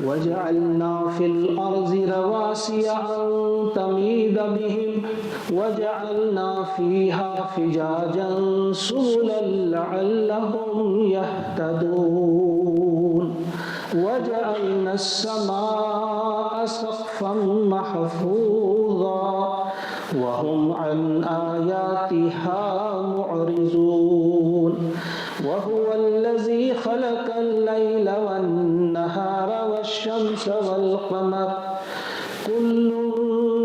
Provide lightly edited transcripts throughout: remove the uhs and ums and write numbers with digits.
وجعلنا في الأرض رواسي أن تميد بهم وجعلنا فيها فجاجا سبلا لعلهم يهتدون وجعلنا السماء سقفا محفوظا وهم عن آياتها معرضون وهو الذي خلق الليل والنهار والشمس والقمر كل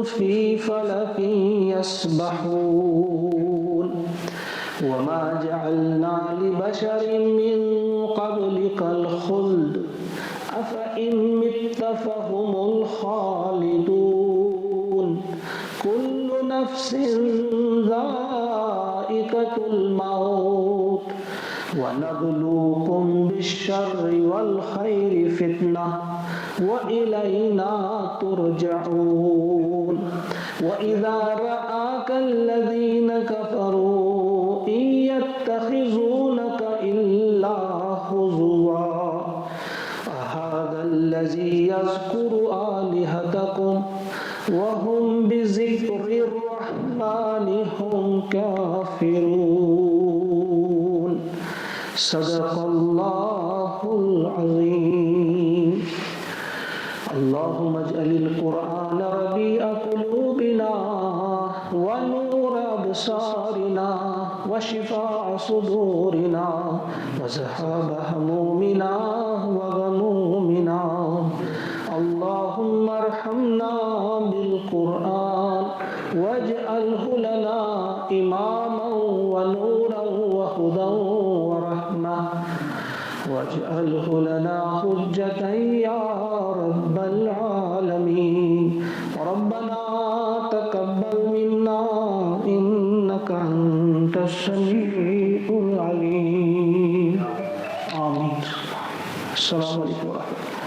في فلك يسبحون وما جعلنا لبشر من قبلك الخلد أفإن مت فهم الخالدون كل نفس ذائقة الموت ونبلوكم بالشر والخير فتنة وإلينا ترجعون وإذا رآك الذين كفروا إن يتخذونك إلا هزوا أهذا الذي يذكر آلهتكم وهم بذكر الرحمن هم كافرون صدق الله العظيم اللهم اجعل القرآن ربيع قلوبنا ونور أبصارنا وشفاء صدورنا وذهاب همومنا وغمومنا اللهم ارحمنا بالقرآن واجعله لنا إماما ونورا وهدى ورحمة واجعله لنا حجة يا رب العالمين ربنا تقبل منا إنك أنت السميع العليم آمين السلام عليكم ورحمة الله